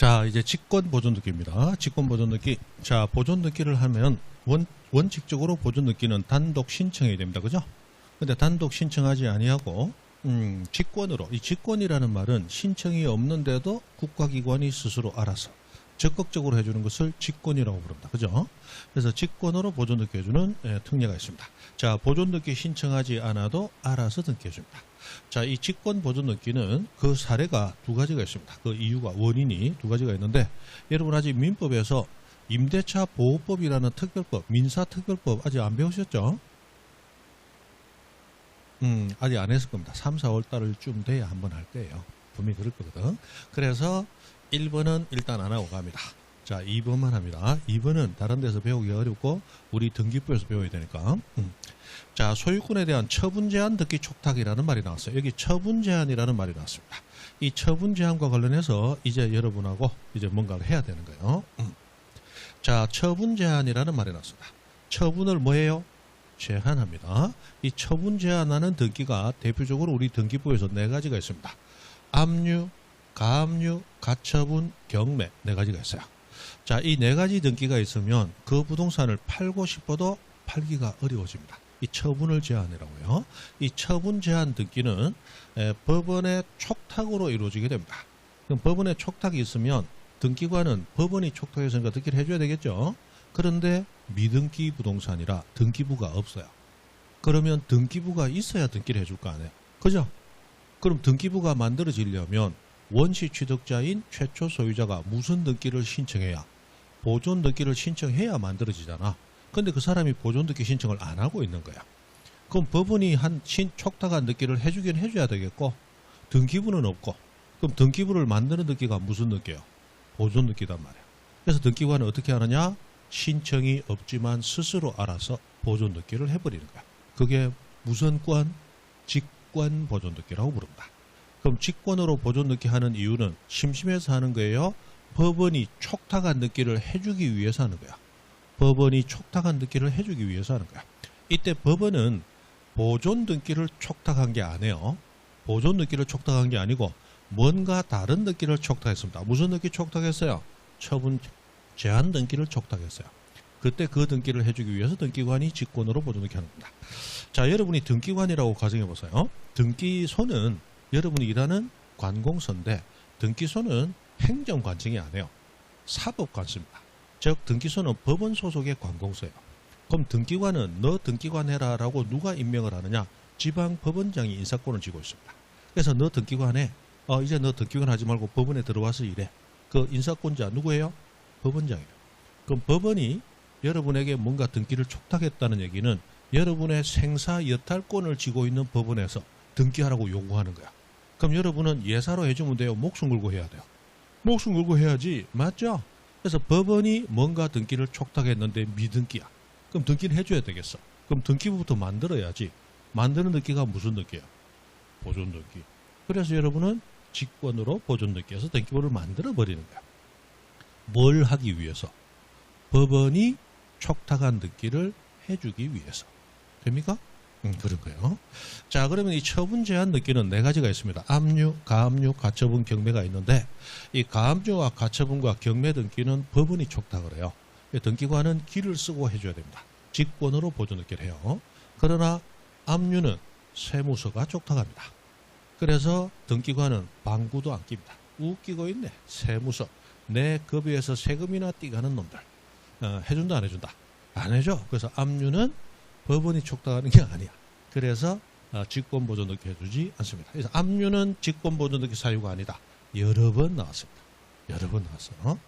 자, 이제 직권 보존등기입니다. 직권 보존등기. 자, 보존등기를 하면 원칙적으로 보존등기는 단독 신청해야 됩니다. 그죠? 근데 단독 신청하지 아니하고 직권으로, 이 직권이라는 말은 신청이 없는데도 국가기관이 스스로 알아서 적극적으로 해주는 것을 직권이라고 부릅니다. 그죠? 그래서 직권으로 보존등기 해주는 특례가 있습니다. 자, 보존등기 신청하지 않아도 알아서 등기해줍니다. 자, 이 직권 보존등기는 그 사례가 두 가지가 있습니다. 그 이유가, 원인이 두 가지가 있는데, 여러분 아직 민법에서 임대차 보호법이라는 특별법, 민사특별법 아직 안 배우셨죠? 아직 안 했을 겁니다. 3, 4월 달쯤 돼야 한번 할 거예요. 분명히 그럴 거거든. 그래서 1번은 일단 안 하고 갑니다. 자, 2번만 합니다. 2번은 다른 데서 배우기 어렵고 우리 등기부에서 배워야 되니까. 자, 소유권에 대한 처분 제한 등기 촉탁이라는 말이 나왔어요. 여기 처분 제한이라는 말이 나왔습니다. 이 처분 제한과 관련해서 이제 여러분하고 이제 뭔가를 해야 되는 거예요. 자, 처분 제한이라는 말이 나왔습니다. 처분을 뭐예요? 제한합니다. 이 처분 제한하는 등기가 대표적으로 우리 등기부에서 네 가지가 있습니다. 압류, 가압류, 가처분, 경매 네 가지가 있어요. 자, 이 네 가지 등기가 있으면 그 부동산을 팔고 싶어도 팔기가 어려워집니다. 이 처분을 제한이라고요. 이 처분 제한 등기는 법원의 촉탁으로 이루어지게 됩니다. 그럼 법원의 촉탁이 있으면 등기관은 법원이 촉탁했으니까 등기를 해줘야 되겠죠. 그런데 미등기 부동산이라 등기부가 없어요. 그러면 등기부가 있어야 등기를 해줄 거 아니에요. 그죠? 그럼 등기부가 만들어지려면 원시 취득자인 최초 소유자가 무슨 등기를 신청해야, 보존 등기를 신청해야 만들어지잖아. 근데 그 사람이 보존 등기 신청을 안 하고 있는 거야. 그럼 법원이 한 촉탁한 등기를 해주긴 해줘야 되겠고, 등기부는 없고, 그럼 등기부를 만드는 등기가 무슨 등기예요? 보존 등기단 말이야. 그래서 등기관은 어떻게 하느냐? 신청이 없지만 스스로 알아서 보존 등기를 해버리는 거야. 그게 무슨 권? 직권 보존 등기라고 부릅니다. 그럼 직권으로 보존 등기 하는 이유는 심심해서 하는 거예요? 법원이 촉탁한 등기를 해주기 위해서 하는 거야. 법원이 촉탁한 등기를 해주기 위해서 하는 거야. 이때 법원은 보존 등기를 촉탁한 게 아니에요. 보존 등기를 촉탁한 게 아니고 뭔가 다른 등기를 촉탁했습니다. 무슨 등기 촉탁했어요? 처분 제한 등기를 촉탁했어요. 그때 그 등기를 해주기 위해서 등기관이 직권으로 보존 등기 하는 겁니다. 자, 여러분이 등기관이라고 가정해 보세요. 등기소는 여러분이 일하는 관공서인데 등기소는 행정관청이 아니에요. 사법관서입니다. 즉 등기소는 법원 소속의 관공서예요. 그럼 등기관은 너 등기관 해라 라고 누가 임명을 하느냐? 지방법원장이 인사권을 쥐고 있습니다. 그래서 너 등기관해. 이제 너 등기관 하지 말고 법원에 들어와서 일해. 그 인사권자 누구예요? 법원장이에요. 그럼 법원이 여러분에게 뭔가 등기를 촉탁했다는 얘기는 여러분의 생사 여탈권을 쥐고 있는 법원에서 등기하라고 요구하는 거야. 그럼 여러분은 예사로 해주면 돼요? 목숨 걸고 해야 돼요? 목숨 걸고 해야지. 맞죠? 그래서 법원이 뭔가 등기를 촉탁했는데 미등기야. 그럼 등기를 해줘야 되겠어. 그럼 등기부부터 만들어야지. 만드는 등기가 무슨 등기야? 보존 등기. 그래서 여러분은 직권으로 보존 등기해서 등기부를 만들어 버리는 거야. 뭘 하기 위해서? 법원이 촉탁한 등기를 해주기 위해서. 됩니까? 그런 거예요. 자, 그러면 이 처분 제한 등기는 네 가지가 있습니다. 압류, 가압류, 가처분, 경매가 있는데 이 가압류와 가처분과 경매 등기는 법원이 촉탁을 해요. 등기관은 기를 쓰고 해줘야 됩니다. 직권으로 보존 등기를 해요. 그러나 압류는 세무서가 촉탁합니다. 그래서 등기관은 방구도 안 낍니다. 웃기고 있네. 세무서. 내 급여에서 세금이나 띠가는 놈들. 해준다 안 해준다? 안 해줘. 그래서 압류는 법원이 촉탁하는 게 아니야. 그래서 직권 보존 등기 해주지 않습니다. 그래서 압류는 직권 보존 등기 사유가 아니다. 여러 번 나왔습니다. 여러 번 나왔어요.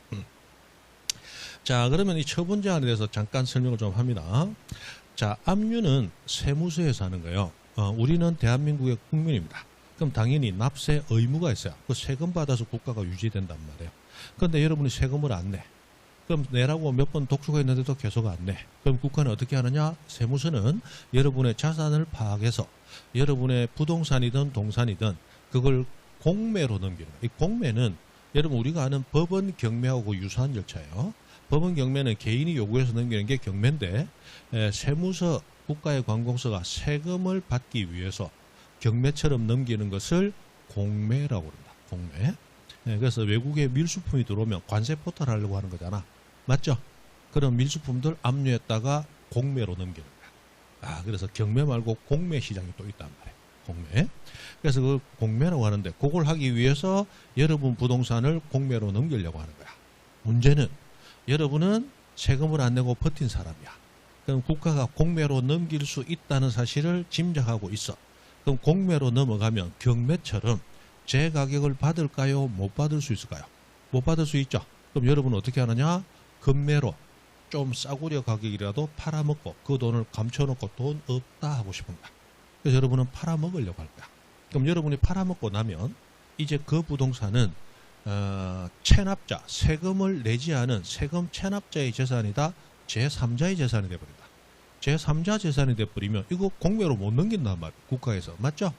자, 그러면 이 처분 제한에 대해서 잠깐 설명을 좀 합니다. 자, 압류는 세무서에서 하는 거예요. 우리는 대한민국의 국민입니다. 그럼 당연히 납세 의무가 있어요. 그 세금 받아서 국가가 유지된단 말이에요. 그런데 여러분이 세금을 안 내. 그럼 내라고 몇 번 독촉을 했는데도 계속 안 내. 그럼 국가는 어떻게 하느냐? 세무서는 여러분의 자산을 파악해서 여러분의 부동산이든 동산이든 그걸 공매로 넘기는 거예요. 이 공매는 여러분 우리가 아는 법원 경매하고 유사한 절차예요. 법원 경매는 개인이 요구해서 넘기는 게 경매인데 세무서 국가의 관공서가 세금을 받기 위해서 경매처럼 넘기는 것을 공매라고 합니다. 공매. 그래서 외국에 밀수품이 들어오면 관세 포탈 하려고 하는 거잖아. 맞죠? 그럼 밀수품들 압류했다가 공매로 넘기는 거야. 그래서 경매 말고 공매 시장이 또 있단 말이에요. 공매. 그래서 그 공매라고 하는데 그걸 하기 위해서 여러분 부동산을 공매로 넘기려고 하는 거야. 문제는 여러분은 세금을 안 내고 버틴 사람이야. 그럼 국가가 공매로 넘길 수 있다는 사실을 짐작하고 있어. 그럼 공매로 넘어가면 경매처럼 제 가격을 받을까요? 못 받을 수 있을까요? 못 받을 수 있죠. 그럼 여러분은 어떻게 하느냐? 금매로 좀 싸구려 가격이라도 팔아먹고 그 돈을 감춰놓고 돈 없다 하고 싶은 거야. 그래서 여러분은 팔아먹으려고 할 거야. 그럼 여러분이 팔아먹고 나면 이제 그 부동산은 체납자, 세금을 내지 않은 세금 체납자의 재산이다. 제3자의 재산이 돼버린다. 제3자 재산이 돼버리면 이거 공매로 못 넘긴단 말이에요. 국가에서. 맞죠?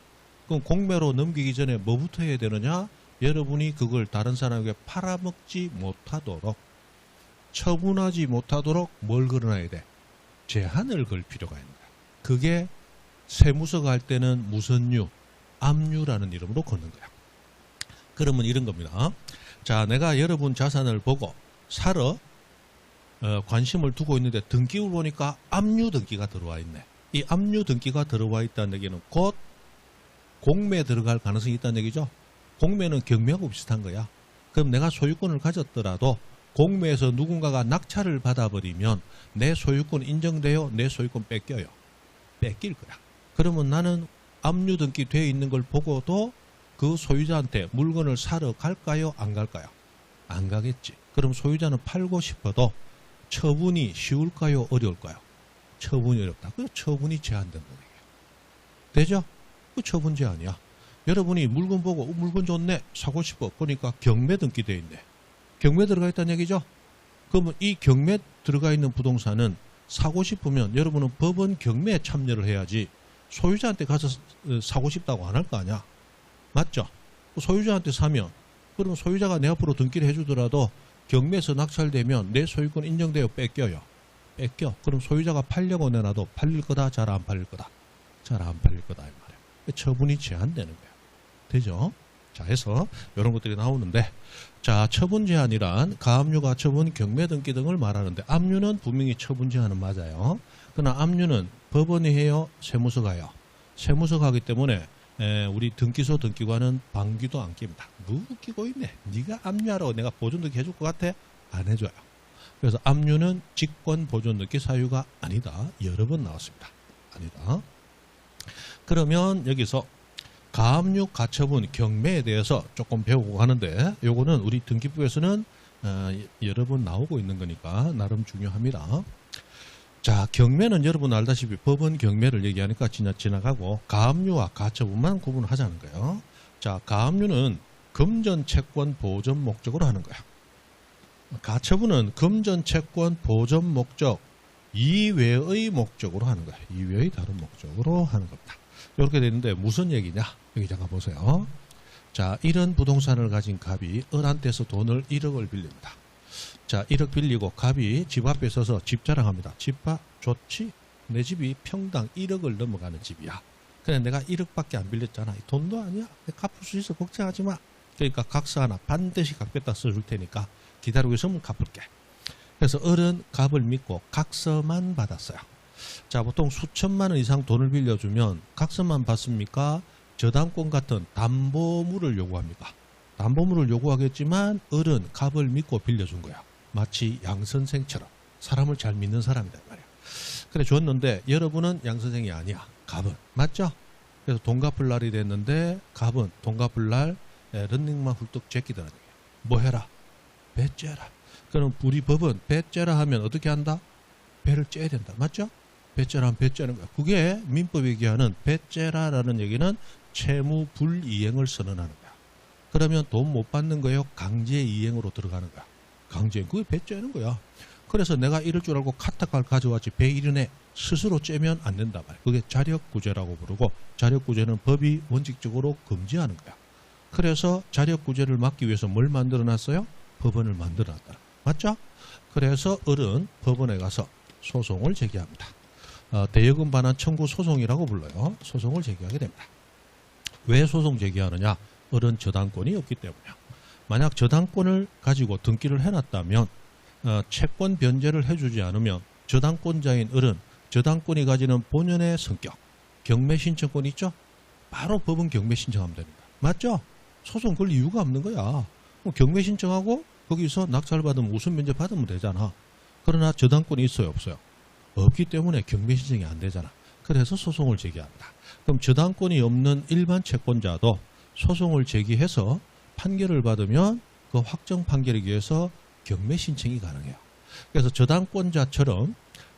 그럼 공매로 넘기기 전에 뭐부터 해야 되느냐? 여러분이 그걸 다른 사람에게 팔아먹지 못하도록, 처분하지 못하도록 뭘 걸어놔야 돼? 제한을 걸 필요가 있는 거야. 그게 세무서가 할 때는 무선유, 압류라는 이름으로 걷는 거야. 그러면 이런 겁니다. 자, 내가 여러분 자산을 보고 사러 관심을 두고 있는데 등기를 보니까 압류 등기가 들어와 있네. 이 압류 등기가 들어와 있다는 얘기는 곧 공매에 들어갈 가능성이 있다는 얘기죠. 공매는 경매하고 비슷한 거야. 그럼 내가 소유권을 가졌더라도 공매에서 누군가가 낙찰을 받아버리면 내 소유권 인정돼요? 내 소유권 뺏겨요? 뺏길 거야. 그러면 나는 압류 등기 되어 있는 걸 보고도 그 소유자한테 물건을 사러 갈까요? 안 갈까요? 안 가겠지. 그럼 소유자는 팔고 싶어도 처분이 쉬울까요? 어려울까요? 처분이 어렵다. 그 처분이 제한된다는 얘기예요. 되죠? 그 처분 제한이야. 여러분이 물건 보고 물건 좋네 사고 싶어 보니까 경매 등기되어 있네. 경매 들어가 있다는 얘기죠. 그러면 이 경매 들어가 있는 부동산은 사고 싶으면 여러분은 법원 경매에 참여를 해야지 소유자한테 가서 사고 싶다고 안 할 거 아니야. 맞죠? 소유자한테 사면 그러면 소유자가 내 앞으로 등기를 해주더라도 경매에서 낙찰되면 내 소유권 인정돼요? 뺏겨요? 뺏겨. 그럼 소유자가 팔려고 내놔도 팔릴 거다? 잘 안 팔릴 거다? 잘 안 팔릴 거다 이 말이에요. 처분이 제한되는 거예요. 되죠? 자, 해서 이런 것들이 나오는데, 자, 처분 제한이란 가압류, 가처분, 경매 등기 등을 말하는데, 압류는 분명히 처분 제한은 맞아요. 그러나 압류는 법원이 해요? 세무서가 해요? 세무서가 하기 때문에 우리 등기소 등기관은 방귀도 안 낍니다. 누구 끼고 있네? 네가 압류하라고 내가 보존등기 해줄 것 같아? 안 해줘요. 그래서 압류는 직권 보존등기 사유가 아니다. 여러 번 나왔습니다. 아니다. 그러면 여기서 가압류, 가처분, 경매에 대해서 조금 배우고 가는데 요거는 우리 등기부에서는 여러 번 나오고 있는 거니까 나름 중요합니다. 자, 경매는 여러분 알다시피 법원 경매를 얘기하니까 지나가고 가압류와 가처분만 구분하자는 거예요. 자, 가압류는 금전 채권 보존 목적으로 하는 거야. 가처분은 금전 채권 보존 목적 이외의 목적으로 하는 거야. 이외의 다른 목적으로 하는 겁니다. 이렇게 되는데 무슨 얘기냐? 여기 잠깐 보세요. 자, 이런 부동산을 가진 갑이 을한테서 돈을 1억을 빌립니다. 자, 1억 빌리고 갑이 집 앞에 서서 집 자랑합니다. 집 봐, 좋지? 내 집이 평당 1억을 넘어가는 집이야. 그래, 내가 1억밖에 안 빌렸잖아. 돈도 아니야. 내가 갚을 수 있어. 걱정하지 마. 그러니까 각서 하나 반드시 갚겠다 써줄 테니까 기다리고 있으면 갚을게. 그래서 을은 갑을 믿고 각서만 받았어요. 자, 보통 수천만 원 이상 돈을 빌려주면 각서만 받습니까? 저당권 같은 담보물을 요구합니까? 담보물을 요구하겠지만 을은 갑을 믿고 빌려준 거야. 마치 양 선생처럼 사람을 잘 믿는 사람이다 말이야. 그래 줬는데 여러분은 양 선생이 아니야. 갑은. 맞죠? 그래서 돈 갚을 날이 됐는데 갑은 돈 갚을 날 런닝만 훌떡 제끼더라는 거야. 뭐 해라? 배 째라. 그럼 우리 법은 배 째라 하면 어떻게 한다? 배를 째야 된다. 맞죠? 배 째라 하면 배 째는 거야. 그게 민법이 얘기하는 배 째라라는 얘기는 채무 불이행을 선언하는 거야. 그러면 돈 못 받는 거예요? 강제이행으로 들어가는 거야. 강제이행. 그게 배 째는 거야. 그래서 내가 이럴 줄 알고 카타카를 가져왔지 배 이르네 스스로 째면 안 된다 말이야. 그게 자력구제라고 부르고 자력구제는 법이 원칙적으로 금지하는 거야. 그래서 자력구제를 막기 위해서 뭘 만들어놨어요? 법원을 만들어놨다. 맞죠? 그래서 을은 법원에 가서 소송을 제기합니다. 대여금 반환 청구 소송이라고 불러요. 소송을 제기하게 됩니다. 왜 소송 제기하느냐? 을은 저당권이 없기 때문이야. 만약 저당권을 가지고 등기를 해놨다면 채권 변제를 해주지 않으면 저당권자인 을은 저당권이 가지는 본연의 성격, 경매 신청권 있죠? 바로 법원 경매 신청하면 됩니다. 맞죠? 소송 걸 이유가 없는 거야. 경매 신청하고 거기서 낙찰받으면 우선 면제 받으면 되잖아. 그러나 저당권이 있어요, 없어요? 없기 때문에 경매 신청이 안 되잖아. 그래서 소송을 제기합니다. 그럼 저당권이 없는 일반 채권자도 소송을 제기해서 판결을 받으면 그 확정 판결에 의해서 경매 신청이 가능해요. 그래서 저당권자처럼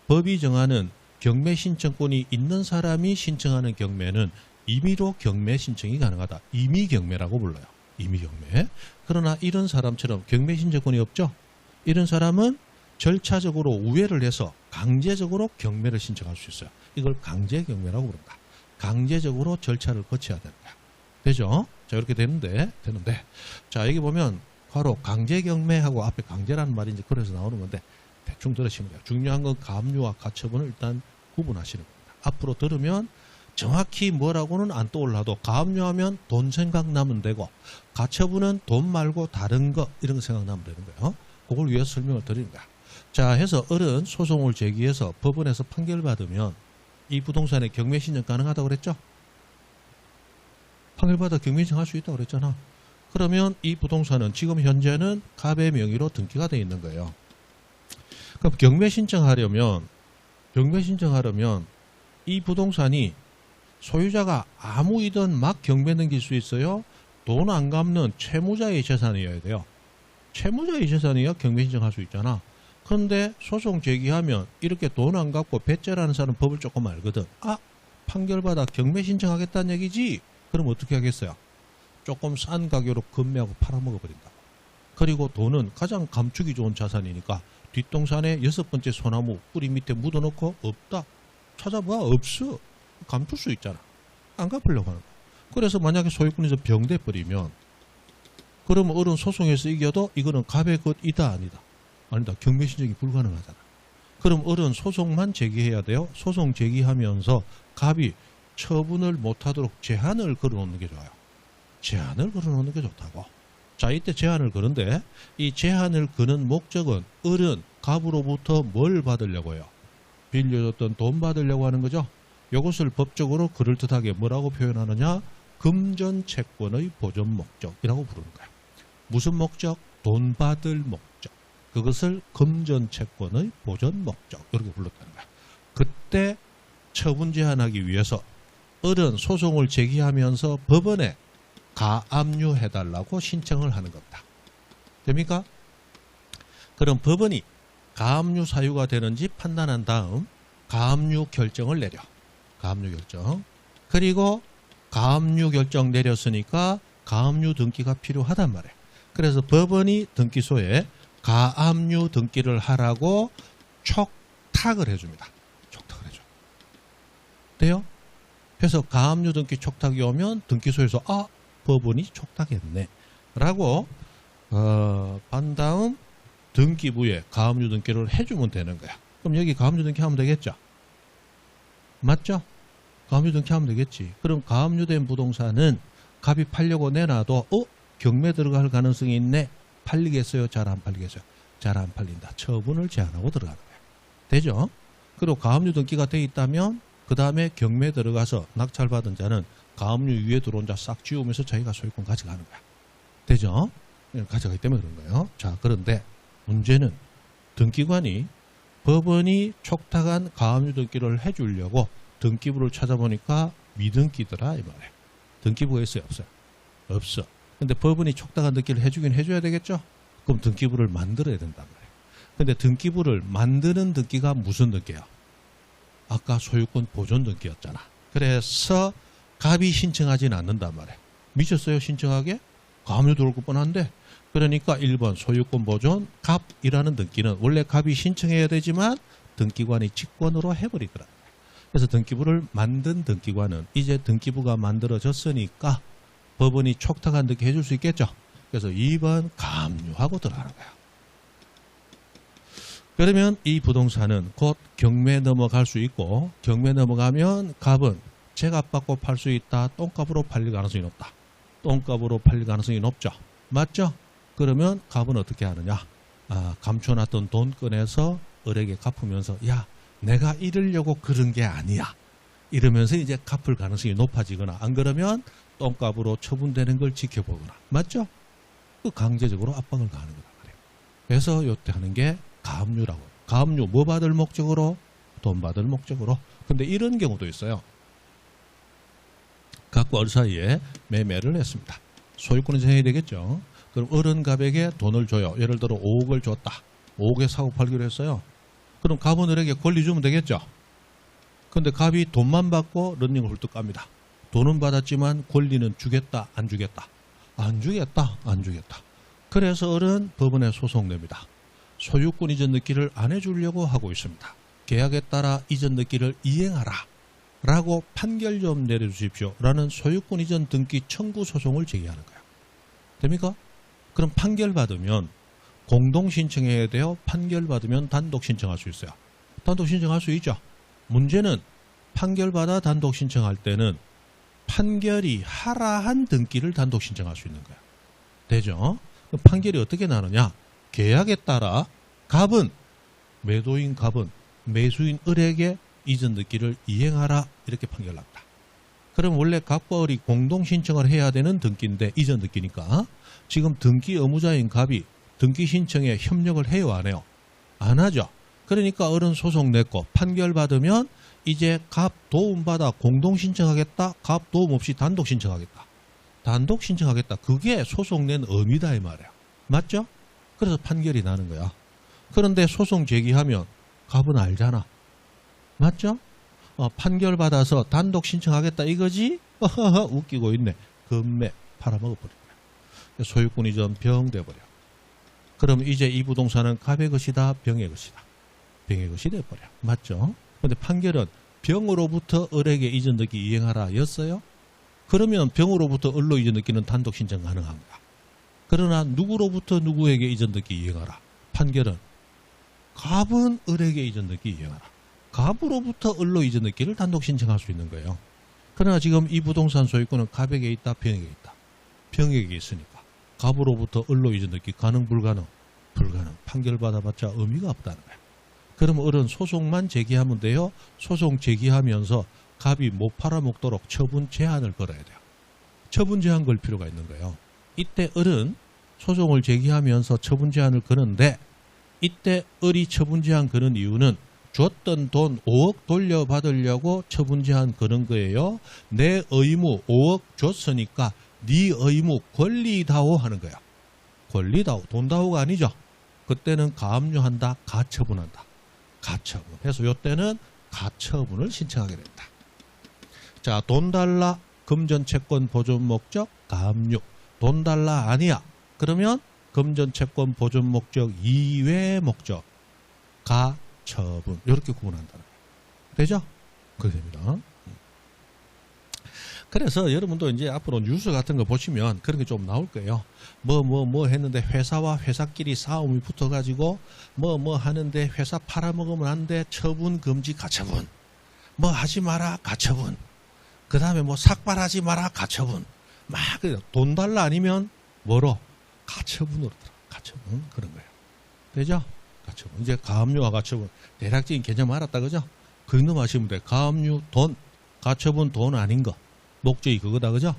법이 정하는 경매 신청권이 있는 사람이 신청하는 경매는 임의로 경매 신청이 가능하다. 임의 경매라고 불러요. 임의 경매. 그러나 이런 사람처럼 경매 신청권이 없죠. 이런 사람은 절차적으로 우회를 해서 강제적으로 경매를 신청할 수 있어요. 이걸 강제 경매라고 부른다. 강제적으로 절차를 거쳐야 되는 거야. 되죠? 자, 이렇게 되는데. 자, 여기 보면 바로 강제 경매하고 앞에 강제라는 말이 이제 그래서 나오는 건데 대충 들으시면 돼요. 중요한 건 가압류와 가처분을 일단 구분하시는 겁니다. 앞으로 들으면 정확히 뭐라고는 안 떠올라도 가압류하면 돈 생각나면 되고 가처분은 돈 말고 다른 거 이런 거 생각나면 되는 거예요. 그걸 위해서 설명을 드리는 거야. 자, 해서 을은 소송을 제기해서 법원에서 판결받으면 이 부동산에 경매 신청 가능하다고 그랬죠? 판결받아 경매 신청할 수 있다고 그랬잖아. 그러면 이 부동산은 지금 현재는 갑의 명의로 등기가 되어 있는 거예요. 그럼 경매 신청하려면 이 부동산이 소유자가 아무이든 막 경매 넘길 수 있어요? 돈 안 갚는 채무자의 재산이어야 돼요. 채무자의 재산이야 경매 신청할 수 있잖아. 그런데 소송 제기하면 이렇게 돈 안 갚고 배째라는 사람은 법을 조금 알거든. 아, 판결받아 경매 신청하겠다는 얘기지? 그럼 어떻게 하겠어요? 조금 싼 가격으로 금매하고 팔아먹어버린다. 그리고 돈은 가장 감축이 좋은 자산이니까 뒷동산에 6번째 소나무 뿌리 밑에 묻어놓고 없다. 찾아봐. 없어. 감출 수 있잖아. 안 갚으려고 하는 거야. 그래서 만약에 소유권에서 병돼버리면 그러면 을은 소송에서 이겨도 이거는 갑의 것이다 아니다. 아니다. 경매 신청이 불가능하잖아. 그럼 을은 소송만 제기해야 돼요. 소송 제기하면서 갑이 처분을 못하도록 제한을 걸어놓는 게 좋아요. 제한을 걸어놓는 게 좋다고. 자, 이때 제한을 거는데 이 제한을 거는 목적은 을은 갑으로부터 뭘 받으려고 해요? 빌려줬던 돈 받으려고 하는 거죠. 이것을 법적으로 그럴듯하게 뭐라고 표현하느냐? 금전 채권의 보존 목적이라고 부르는 거야. 무슨 목적? 돈 받을 목적. 그것을 금전 채권의 보존 목적 이렇게 불렀다는 거야. 그때 처분 제한하기 위해서 을은 소송을 제기하면서 법원에 가압류해달라고 신청을 하는 겁니다. 됩니까? 그럼 법원이 가압류 사유가 되는지 판단한 다음 가압류 결정을 내려. 가압류 결정. 그리고 가압류 결정 내렸으니까 가압류 등기가 필요하단 말이에요. 그래서 법원이 등기소에 가압류 등기를 하라고 촉탁을 해줍니다. 촉탁을 해줘. 돼요? 그래서 가압류 등기 촉탁이 오면 등기소에서 법원이 촉탁했네 라고 반 다음 등기부에 가압류 등기를 해주면 되는 거야. 그럼 여기 가압류 등기 하면 되겠죠? 맞죠? 가압류 등기 하면 되겠지. 그럼 가압류된 부동산은 갑이 팔려고 내놔도 경매 들어갈 가능성이 있네. 팔리겠어요? 잘 안 팔리겠어요? 잘 안 팔린다. 처분을 제한하고 들어가는 거야. 되죠? 그리고 가압류 등기가 돼 있다면 그 다음에 경매 들어가서 낙찰받은 자는 가압류 위에 들어온 자 싹 지우면서 자기가 소유권 가져가는 거야. 되죠? 가져가기 때문에 그런 거예요. 자, 그런데 문제는 등기관이 법원이 촉탁한 가압류 등기를 해주려고 등기부를 찾아보니까 미등기더라 이 말이에요. 등기부가 있어요? 없어요? 없어. 근데 법원이 촉탁한 등기를 해주긴 해줘야 되겠죠? 그럼 등기부를 만들어야 된단 말이에요. 근데 등기부를 만드는 등기가 무슨 등기야? 아까 소유권 보존 등기였잖아. 그래서 갑이 신청하지는 않는단 말이에요. 미쳤어요? 신청하게? 가압류 들어올 것 뻔한데. 그러니까 1번 소유권 보존 갑이라는 등기는 원래 갑이 신청해야 되지만 등기관이 직권으로 해버리더라. 그래서 등기부를 만든 등기관은 이제 등기부가 만들어졌으니까 법원이 촉탁한 등기 해줄 수 있겠죠. 그래서 2번 가압류하고 들어가는 거야. 그러면 이 부동산은 곧 경매 넘어갈 수 있고 경매 넘어가면 갑은 제값받고 팔 수 있다. 똥값으로 팔릴 가능성이 높다. 똥값으로 팔릴 가능성이 높죠. 맞죠? 그러면 갑은 어떻게 하느냐? 감춰놨던 돈 꺼내서 을에게 갚으면서 야, 내가 이러려고 그런 게 아니야. 이러면서 이제 갚을 가능성이 높아지거나 안 그러면 똥값으로 처분되는 걸 지켜보거나. 맞죠? 그 강제적으로 압박을 가하는 거다 말이에요. 그래서 요때 하는 게 가압류라고. 가압류 뭐 받을 목적으로? 돈 받을 목적으로. 근데 이런 경우도 있어요. 갑과 을 사이에 매매를 했습니다. 소유권이 정해야 되겠죠. 그럼 을은 갑에게 돈을 줘요. 예를 들어 5억을 줬다. 5억에 사고 팔기로 했어요. 그럼 갑은 을에게 권리 주면 되겠죠. 근데 갑이 돈만 받고 런닝을 훌떡 갑니다. 돈은 받았지만 권리는 주겠다, 안 주겠다? 안 주겠다, 안 주겠다. 그래서 을은 법원에 소송 냅니다. 소유권 이전 느끼를 안 해주려고 하고 있습니다. 계약에 따라 이전 느끼를 이행하라 라고 판결 좀 내려주십시오 라는 소유권 이전 등기 청구 소송을 제기하는 거예요. 됩니까? 그럼 판결 받으면 공동 신청해야 돼요? 판결 받으면 단독 신청할 수 있어요? 단독 신청할 수 있죠. 문제는 판결 받아 단독 신청할 때는 판결이 하라한 등기를 단독 신청할 수 있는 거예요. 되죠? 그럼 판결이 어떻게 나느냐? 계약에 따라 갑은, 매도인 갑은 매수인 을에게 이전 등기를 이행하라 이렇게 판결납니다. 그럼 원래 갑과 을이 공동 신청을 해야 되는 등기인데 이전 등기니까 지금 등기 의무자인 갑이 등기 신청에 협력을 해요, 안 해요? 안 하죠. 그러니까 을은 소송 냈고 판결 받으면 이제 갑 도움받아 공동 신청하겠다, 갑 도움 없이 단독 신청하겠다. 단독 신청하겠다. 그게 소송 낸 의미다 이 말이에요. 맞죠? 그래서 판결이 나는 거야. 그런데 소송 제기하면 갑은 알잖아. 맞죠? 판결 받아서 단독 신청하겠다 이거지? 웃기고 있네. 금매 팔아먹어버린 거야. 소유권 이전 병 돼버려. 그럼 이제 이 부동산은 갑의 것이다, 병의 것이다. 병의 것이 돼버려. 맞죠? 근데 판결은 병으로부터 을에게 이전 등기 이행하라 였어요. 그러면 병으로부터 을로 이전 등기는 단독 신청 가능한 거야. 그러나 누구로부터 누구에게 이전 등기 이행하라. 판결은 갑은 을에게 이전 등기 이행하라. 갑으로부터 을로 이전 등기를 단독 신청할 수 있는 거예요. 그러나 지금 이 부동산 소유권은 갑에게 있다, 병에게 있다. 병에게 있으니까 갑으로부터 을로 이전 등기 가능, 불가능? 불가능. 판결 받아봤자 의미가 없다는 거예요. 그럼 을은 소송만 제기하면 돼요. 소송 제기하면서 갑이 못 팔아먹도록 처분 제한을 걸어야 돼요. 처분 제한 걸 필요가 있는 거예요. 이때 을은 소송을 제기하면서 처분 제한을 거는데 이때 을이 처분 제한 거는 이유는 줬던 돈 5억 돌려받으려고 처분 제한 거는 거예요. 내 의무 5억 줬으니까 네 의무 권리다오 하는 거야. 권리다오, 돈다오가 아니죠. 그때는 가압류한다, 가처분한다. 가처분. 그래서 이때는 가처분을 신청하게 된다. 자, 돈 달라, 금전 채권 보존 목적, 가압류. 돈 달라 아니야. 그러면 금전 채권 보존 목적 이외의 목적, 가처분. 이렇게 구분한다는 거예요. 되죠? 그렇게 됩니다. 그래서 여러분도 이제 앞으로 뉴스 같은 거 보시면 그런 게 좀 나올 거예요. 뭐 했는데 회사와 회사끼리 싸움이 붙어가지고 뭐 하는데 회사 팔아먹으면 안 돼. 처분 금지 가처분. 뭐 하지 마라 가처분. 그 다음에 뭐 삭발하지 마라 가처분. 막 돈 달라 아니면 뭐로? 가처분으로 들어. 가처분 그런 거예요. 되죠? 가처분. 이제 가압류와 가처분 대략적인 개념 알았다 그죠? 그 정도 아시면 돼. 가압류 돈, 가처분 돈 아닌 거. 목적이 그거다 그죠?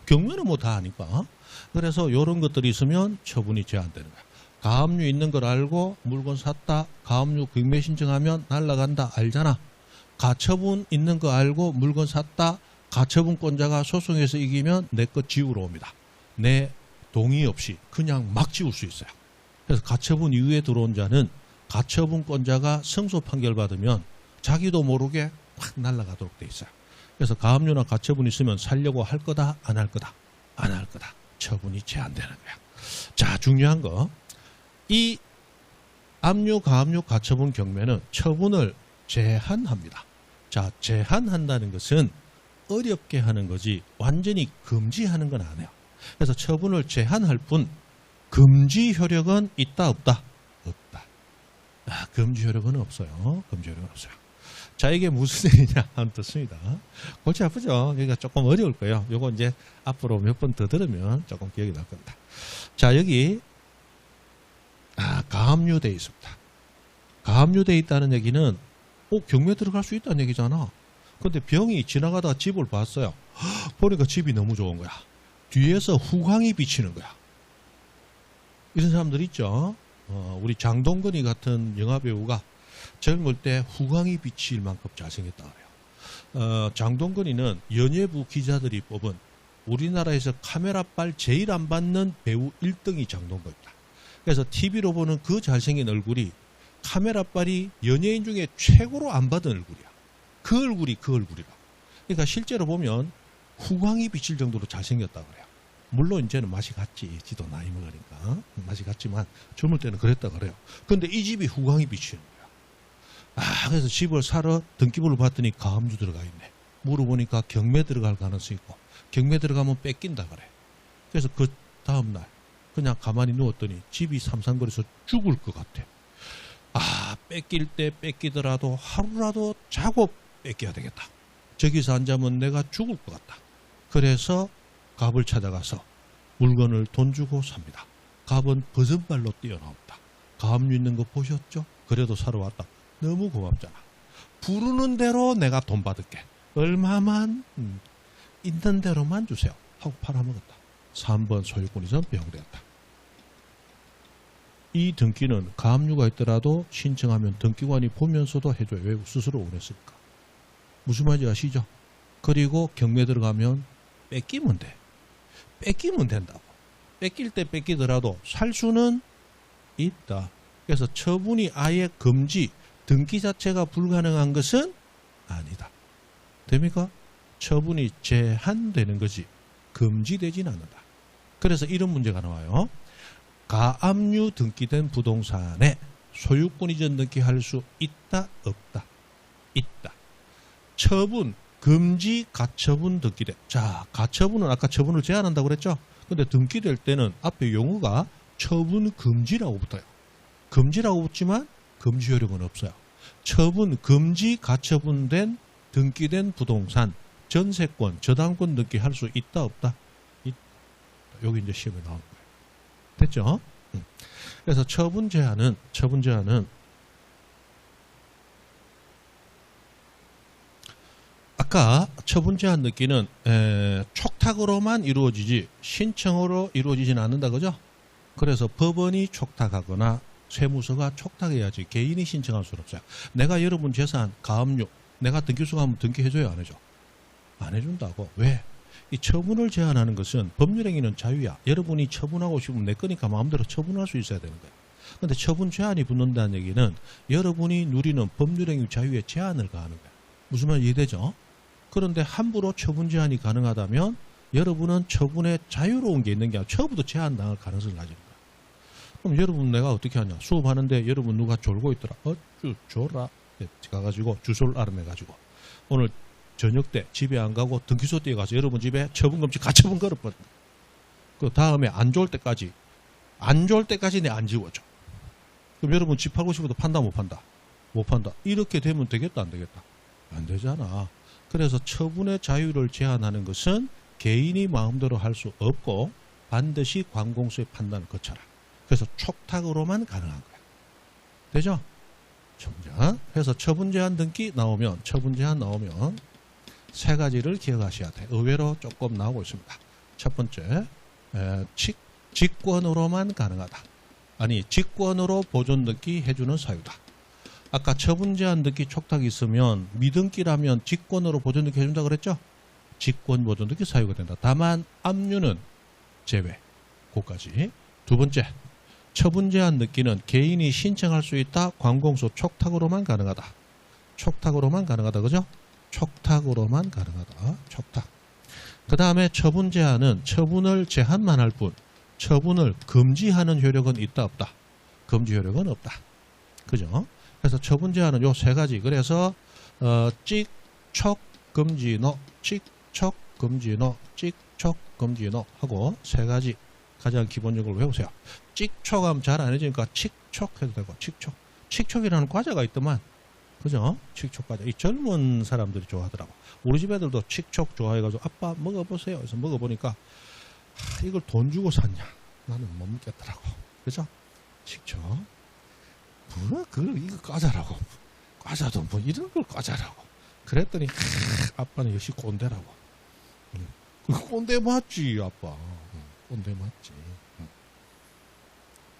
경매는 뭐 다 아니까. 그래서 이런 것들이 있으면 처분이 제한되는 거야. 가압류 있는 걸 알고 물건 샀다. 가압류 경매 신청하면 날라간다. 알잖아. 가처분 있는 거 알고 물건 샀다. 가처분권자가 소송에서 이기면 내 것 지우러 옵니다. 내 동의 없이 그냥 막 지울 수 있어요. 그래서 가처분 이후에 들어온 자는 가처분권자가 승소 판결 받으면 자기도 모르게 확 날아가도록 돼 있어요. 그래서 가압류나 가처분 있으면 살려고 할 거다, 안 할 거다? 안 할 거다. 처분이 제한되는 거야. 자, 중요한 거. 이 압류, 가압류, 가처분 경매는 처분을 제한합니다. 자, 제한한다는 것은 어렵게 하는 거지 완전히 금지하는 건 아니에요. 그래서 처분을 제한할 뿐 금지 효력은 있다, 없다? 없다. 금지 효력은 없어요. 금지 효력은 없어요. 자, 이게 무슨 얘기냐 하는 뜻입니다. 골치 아프죠? 여기가 조금 어려울 거예요. 요거 이제 앞으로 몇 번 더 들으면 조금 기억이 날 겁니다. 자, 여기 가압류되어 있습니다. 가압류되어 있다는 얘기는 경매 들어갈 수 있다는 얘기잖아. 근데 병이 지나가다가 집을 봤어요. 보니까 집이 너무 좋은 거야. 뒤에서 후광이 비치는 거야. 이런 사람들 있죠. 우리 장동건이 같은 영화배우가 젊을 때 후광이 비칠 만큼 잘생겼다 그래요. 장동건이는 연예부 기자들이 뽑은 우리나라에서 카메라빨 제일 안 받는 배우 1등이 장동건이다. 그래서 TV로 보는 그 잘생긴 얼굴이 카메라빨이 연예인 중에 최고로 안 받은 얼굴이야. 그 얼굴이다. 그러니까 실제로 보면 후광이 비칠 정도로 잘생겼다 그래요. 물론 이제는 맛이 갔지. 지도 나이 먹으니까 맛이 갔지만 젊을 때는 그랬다 그래요. 근데 이 집이 후광이 비치는 거야. 그래서 집을 사러 등기부를 봤더니 가압류 들어가 있네. 물어보니까 경매 들어갈 가능성이 있고 경매 들어가면 뺏긴다 그래. 그래서 그 다음날 그냥 가만히 누웠더니 집이 삼삼거려서 죽을 것 같아. 뺏길 때 뺏기더라도 하루라도 자고 뺏겨야 되겠다. 저기서 안 자면 내가 죽을 것 같다. 그래서 갑을 찾아가서 물건을 돈 주고 삽니다. 갑은 버선발로 뛰어나옵니다. 가압류 있는 거 보셨죠? 그래도 사러 왔다. 너무 고맙잖아. 부르는 대로 내가 돈 받을게. 얼마만 있는 대로만 주세요. 하고 팔아먹었다. 3번 소유권이 전 배용되었다. 이 등기는 가압류가 있더라도 신청하면 등기관이 보면서도 해줘요. 왜? 스스로 원했으니까. 무슨 말인지 아시죠? 그리고 경매 들어가면 뺏기면 돼. 뺏기면 된다고. 뺏길 때 뺏기더라도 살 수는 있다. 그래서 처분이 아예 금지, 등기 자체가 불가능한 것은 아니다. 됩니까? 처분이 제한되는 거지 금지되진 않는다. 그래서 이런 문제가 나와요. 가압류 등기된 부동산에 소유권 이전 등기할 수 있다, 없다? 있다. 처분, 금지, 가처분 등기돼. 자, 가처분은 아까 처분을 제한한다고 그랬죠? 근데 등기될 때는 앞에 용어가 처분 금지라고 붙어요. 금지라고 붙지만 금지 효력은 없어요. 처분, 금지, 가처분된 등기된 부동산, 전세권, 저당권 등기할 수 있다, 없다? 있다. 여기 이제 시험에 나오는 거예요. 됐죠? 그래서 처분 제한은 아까 처분 제한 등기는 촉탁으로만 이루어지지 신청으로 이루어지지는 않는다 그죠? 그래서 법원이 촉탁하거나 세무서가 촉탁해야지 개인이 신청할 수는 없어요. 내가 여러분 재산 가압류 내가 등기소 가면 등기해줘요, 안 해줘? 안 해준다고. 왜? 이 처분을 제한하는 것은 법률행위는 자유야. 여러분이 처분하고 싶으면 내 거니까 마음대로 처분할 수 있어야 되는 거야. 근데 처분 제한이 붙는다는 얘기는 여러분이 누리는 법률행위 자유에 제한을 가하는 거야. 무슨 말 이해되죠? 그런데 함부로 처분 제한이 가능하다면 여러분은 처분에 자유로운 게 있는 게 아니라 처음부터 제한당할 가능성을 가지는 거야. 그럼 여러분 내가 어떻게 하냐? 수업하는데 여러분 누가 졸고 있더라. 어쭈 졸아. 가가지고 주소를 알아내가지고 오늘 저녁 때 집에 안 가고 등기소 떼에 가서 여러분 집에 처분금지 가처분 걸어버린다. 그 다음에 안 좋을 때까지 내 안 지워줘. 그럼 여러분 집 팔고 싶어도 판다 못 판다? 못 판다. 이렇게 되면 되겠다 안 되겠다? 안 되잖아. 그래서 처분의 자유를 제한하는 것은 개인이 마음대로 할 수 없고 반드시 관공서의 판단을 거쳐라. 그래서 촉탁으로만 가능한 거야. 되죠? 처분제한. 그래서 처분제한 등기 나오면 세 가지를 기억하셔야 돼. 의외로 조금 나오고 있습니다. 첫 번째, 직권으로만 가능하다. 아니, 직권으로 보존 등기 해주는 사유다. 아까 처분제한 등기 촉탁이 있으면 미등기라면 직권으로 보존 등기 해준다 그랬죠? 직권 보존 등기 사유가 된다. 다만 압류는 제외. 그까지. 두 번째, 처분제한 등기는 개인이 신청할 수 있다. 관공서 촉탁으로만 가능하다. 촉탁으로만 가능하다. 그죠? 촉탁으로만 가능하다. 촉탁. 그 다음에 처분 제한은 처분을 제한만 할 뿐 처분을 금지하는 효력은 있다 없다? 금지 효력은 없다. 그죠? 그래서 처분 제한은 요 세 가지. 그래서 찍, 촉, 금지노, 찍, 촉, 금지노, 찍, 촉, 금지노 하고 세 가지 가장 기본적으로 외우세요. 찍촉하면 잘 안 해지니까 칙촉 해도 되고 칙촉. 칙촉이라는 과자가 있더만 그죠? 칙촉과자. 이 젊은 사람들이 좋아하더라고. 우리 집 애들도 칙촉 좋아해가지고 아빠 먹어보세요. 그래서 먹어보니까 이걸 돈 주고 샀냐? 나는 못 먹겠더라고. 그죠? 칙촉. 뭐야? 그걸 이거 과자라고. 과자도 뭐 이런 걸 과자라고. 그랬더니 아빠는 역시 꼰대라고. 꼰대 맞지 아빠. 꼰대 맞지.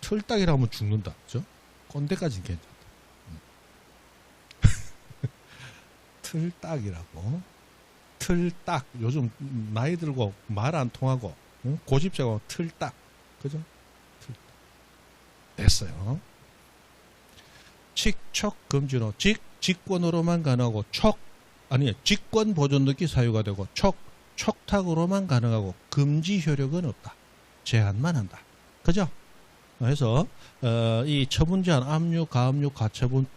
틀딱이라면 죽는다. 그죠? 꼰대까지는 괜찮다. 틀딱이라고. 틀딱. 요즘 나이 들고 말 안 통하고 고집자고 틀딱. 그죠? 틀딱. 됐어요. 칙촉 금지로 직권으로만 가능하고 직권 보존등기 사유가 되고 촉탁으로만 가능하고 금지 효력은 없다. 제한만 한다. 그죠? 그래서 이 처분 제한 압류, 가압류, 가처분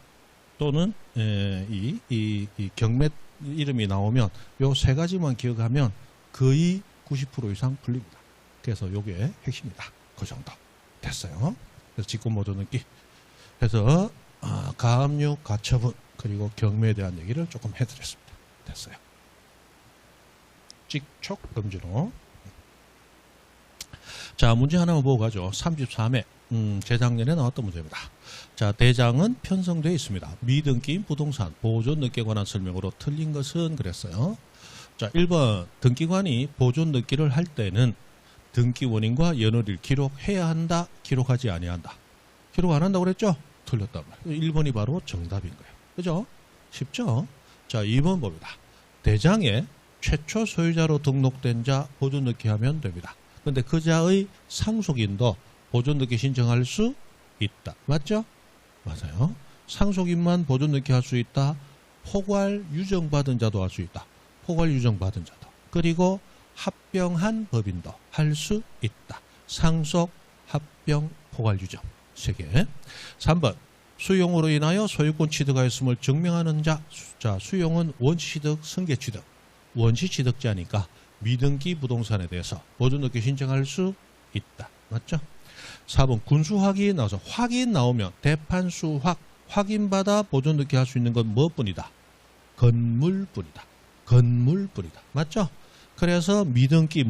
또는 이 경매 이름이 나오면 요 세 가지만 기억하면 거의 90% 이상 풀립니다. 그래서 요게 핵심이다. 그 정도 됐어요. 그래서 직권보존등기. 그래서 가압류, 가처분 그리고 경매에 대한 얘기를 조금 해드렸습니다. 됐어요. 직촉 금지로. 자, 문제 하나만 보고 가죠. 33회. 재작년에 나왔던 문제입니다. 자, 대장은 편성되어 있습니다. 미등기인 부동산 보존등기에 관한 설명으로 틀린 것은 그랬어요. 자, 1번 등기관이 보존등기를 할 때는 등기 원인과 연월일 기록해야 한다. 기록하지 아니한다. 기록 안 한다고 그랬죠? 틀렸단 말이에요. 1번이 바로 정답인 거예요. 그죠? 쉽죠? 자, 2번 봅니다. 대장에 최초 소유자로 등록된 자 보존등기 하면 됩니다. 근데 그 자의 상속인도 보존등기 신청할 수 있다. 맞죠? 맞아요. 상속인만 보존등기 할 수 있다. 포괄 유정받은 자도 할 수 있다. 포괄 유정받은 자도. 그리고 합병한 법인도 할 수 있다. 상속, 합병, 포괄 유정. 3개. 3번. 수용으로 인하여 소유권 취득하였음을 증명하는 자. 자, 수용은 원시취득, 승계취득. 원시취득자니까 미등기 부동산에 대해서 보존등기 신청할 수 있다. 맞죠? 4번 군수확인 나와서 확인 나오면 대판수확 확인받아 보존등기 할 수 있는 건 뭐뿐이다? 건물뿐이다. 건물뿐이다. 맞죠? 그래서 미등기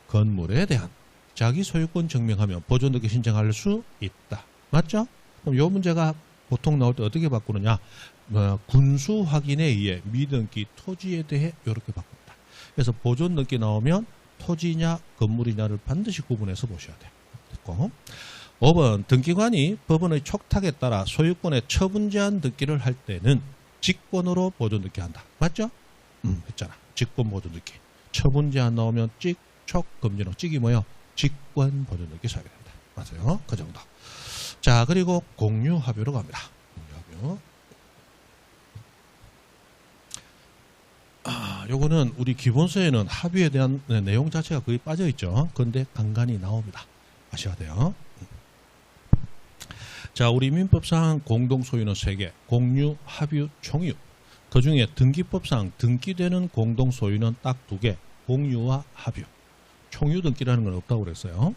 건물에 대한 자기 소유권 증명하면 보존등기 신청할 수 있다. 맞죠? 그럼 이 문제가 보통 나올 때 어떻게 바꾸느냐? 군수 확인에 의해 미등기 토지에 대해 이렇게 바꿉니다. 그래서 보존등기 나오면 토지냐 건물이냐를 반드시 구분해서 보셔야 돼요. 됐고. 5번 등기관이 법원의 촉탁에 따라 소유권의 처분 제한 등기를 할 때는 직권으로 보존등기 한다. 맞죠? 했잖아. 직권 보존등기. 처분 제한 나오면 촉 금지로 찍이 뭐요? 직권 보존등기 사유가 됩니다. 맞아요. 그 정도. 자, 그리고 공유 합의로 갑니다. 공유 합의. 요거는 우리 기본서에는 합의에 대한 내용 자체가 거의 빠져 있죠. 그런데 간간히 나옵니다. 아셔야 돼요. 자, 우리 민법상 공동소유는 3개. 공유, 합유, 총유. 그 중에 등기법상 등기되는 공동소유는 딱 2개. 공유와 합유. 총유 등기라는 건 없다고 그랬어요.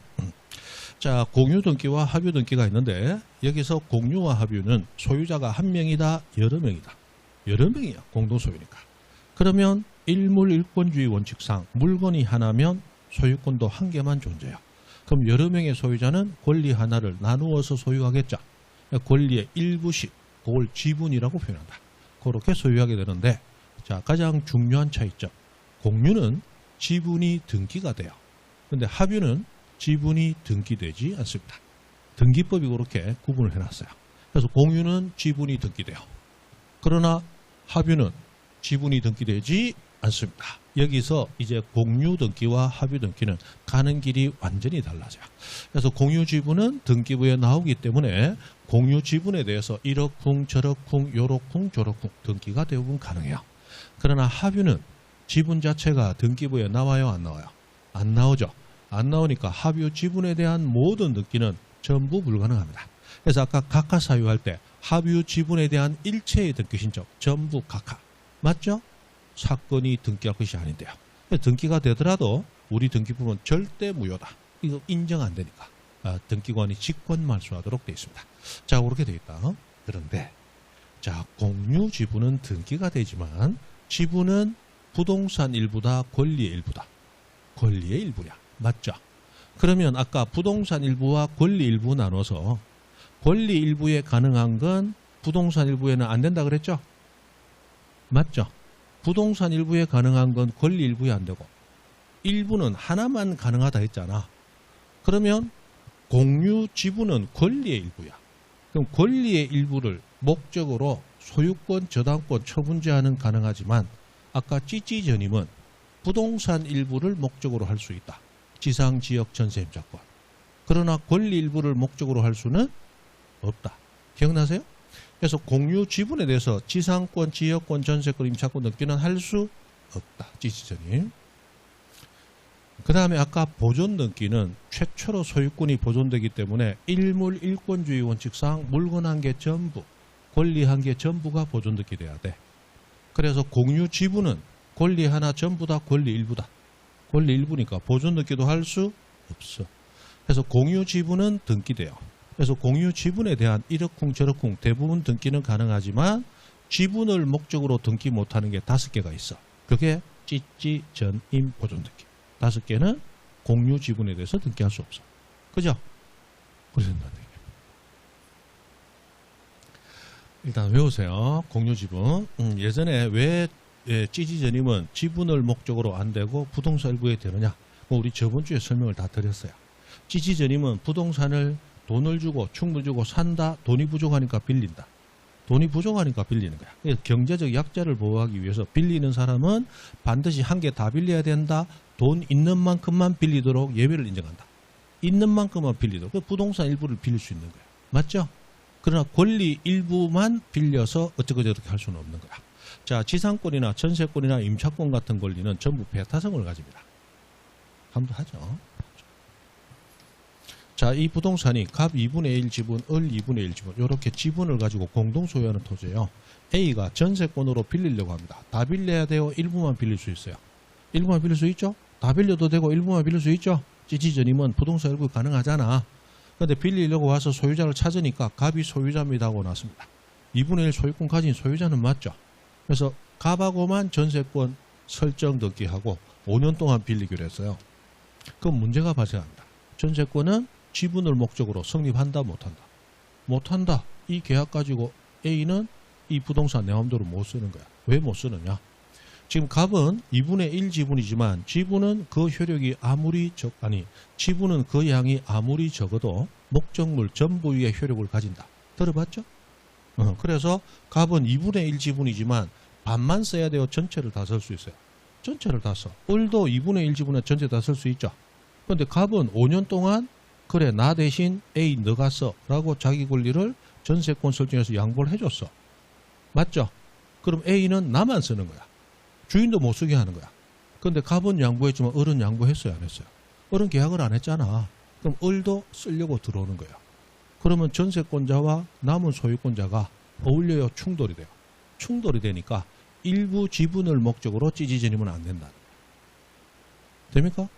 자, 공유 등기와 합유 등기가 있는데 여기서 공유와 합유는 소유자가 1명이다, 여러 명이다. 여러 명이야. 공동소유니까. 그러면 일물일권주의 원칙상 물건이 하나면 소유권도 1개만 존재해요. 그럼 여러 명의 소유자는 권리 하나를 나누어서 소유하겠죠. 권리의 일부씩, 그걸 지분이라고 표현한다. 그렇게 소유하게 되는데, 자, 가장 중요한 차이점. 공유는 지분이 등기가 돼요. 근데 합유는 지분이 등기되지 않습니다. 등기법이 그렇게 구분을 해놨어요. 그래서 공유는 지분이 등기돼요. 그러나 합유는 지분이 등기되지 않습니다. 여기서 이제 공유 등기와 합유 등기는 가는 길이 완전히 달라져요. 그래서 공유 지분은 등기부에 나오기 때문에 공유 지분에 대해서 이러쿵 저러쿵 요러쿵 저러쿵 등기가 대부분 가능해요. 그러나 합유는 지분 자체가 등기부에 나와요, 안 나와요? 안 나오죠. 안 나오니까 합유 지분에 대한 모든 등기는 전부 불가능합니다. 그래서 아까 각하 사유할 때 합유 지분에 대한 일체의 등기 신청 전부 각하. 맞죠? 사건이 등기할 것이 아닌데요. 등기가 되더라도 우리 등기부는 절대 무효다. 이거 인정 안 되니까 등기관이 직권 말소하도록 되어 있습니다. 자, 그렇게 되어 있다. 그런데 자, 공유 지분은 등기가 되지만 지분은 부동산 일부다, 권리의 일부다. 권리의 일부야. 맞죠? 그러면 아까 부동산 일부와 권리 일부 나눠서 권리 일부에 가능한 건 부동산 일부에는 안 된다 그랬죠? 맞죠? 부동산 일부에 가능한 건 권리 일부에 안 되고 일부는 하나만 가능하다 했잖아. 그러면 공유 지분은 권리의 일부야. 그럼 권리의 일부를 목적으로 소유권, 저당권, 처분제한은 가능하지만 아까 찌찌전임은 부동산 일부를 목적으로 할 수 있다. 지상, 지역, 전세, 임차권. 그러나 권리 일부를 목적으로 할 수는 없다. 기억나세요? 그래서 공유 지분에 대해서 지상권, 지역권, 전세권, 임차권 등기는 할 수 없다. 찌찌전임. 그 다음에 아까 보존 등기는 최초로 소유권이 보존되기 때문에 일물 일권주의 원칙상 물건 한 개 전부, 권리 한 개 전부가 보존 등기 돼야 돼. 그래서 공유 지분은 권리 하나 전부 다 권리 일부다. 권리 일부니까 보존 등기도 할 수 없어. 그래서 공유 지분은 등기돼요. 그래서 공유 지분에 대한 이러쿵 저러쿵 대부분 등기는 가능하지만 지분을 목적으로 등기 못하는 게 5개가 있어. 그게 찌찌, 전임, 보존 등기. 5개는 공유 지분에 대해서 등기할 수 없어. 그죠? 그래서 일단 외우세요. 공유 지분. 예전에 왜 찌찌전임은 지분을 목적으로 안 되고 부동산 일부에 되느냐? 우리 저번 주에 설명을 다 드렸어요. 찌찌전임은 부동산을 돈을 주고 충분히 주고 산다. 돈이 부족하니까 빌린다. 돈이 부족하니까 빌리는 거야. 그래서 경제적 약자를 보호하기 위해서 빌리는 사람은 반드시 한 개 다 빌려야 된다. 돈 있는 만큼만 빌리도록 예외를 인정한다. 있는 만큼만 빌리도록. 부동산 일부를 빌릴 수 있는 거야. 맞죠? 그러나 권리 일부만 빌려서 어쩌고 저쩌고 할 수는 없는 거야. 자, 지상권이나 전세권이나 임차권 같은 권리는 전부 배타성을 가집니다. 함도 하죠. 자, 이 부동산이 갑 2분의 1 지분, 을 2분의 1 지분 이렇게 지분을 가지고 공동 소유하는 토지예요. A가 전세권으로 빌리려고 합니다. 다 빌려야 돼요? 일부만 빌릴 수 있어요? 일부만 빌릴 수 있죠? 다 빌려도 되고 일부만 빌릴 수 있죠? 찌찌전임은 부동산 일부 가능하잖아. 그런데 빌리려고 와서 소유자를 찾으니까 갑이 소유자입니다 하고 나왔습니다. 2분의 1 소유권 가진 소유자는 맞죠? 그래서 갑하고만 전세권 설정 등기하고 5년 동안 빌리기로 했어요. 그럼 문제가 발생합니다. 전세권은 지분을 목적으로 성립한다 못한다? 못한다. 이 계약 가지고 A는 이 부동산 내 마음대로 못 쓰는 거야. 왜 못 쓰느냐? 지금 갑은 2분의 1 지분이지만 지분은 그 효력이 지분은 그 양이 아무리 적어도 목적물 전부 위에 효력을 가진다. 들어봤죠? 그래서 갑은 2분의 1 지분이지만 반만 써야 돼요? 전체를 다 쓸 수 있어요? 전체를 다 써. 을도 2분의 1 지분에 전체 다 쓸 수 있죠? 그런데 갑은 5년 동안 그래 나 대신 A 너가 써 라고 자기 권리를 전세권 설정해서 양보를 해줬어. 맞죠? 그럼 A는 나만 쓰는 거야. 주인도 못 쓰게 하는 거야. 그런데 갑은 양보했지만 을은 양보했어요? 안 했어요? 을은 계약을 안 했잖아. 그럼 을도 쓰려고 들어오는 거예요. 그러면 전세권자와 남은 소유권자가 어울려요? 충돌이 돼요? 충돌이 되니까 일부 지분을 목적으로 찌찌전임은 안 된다. 됩니까?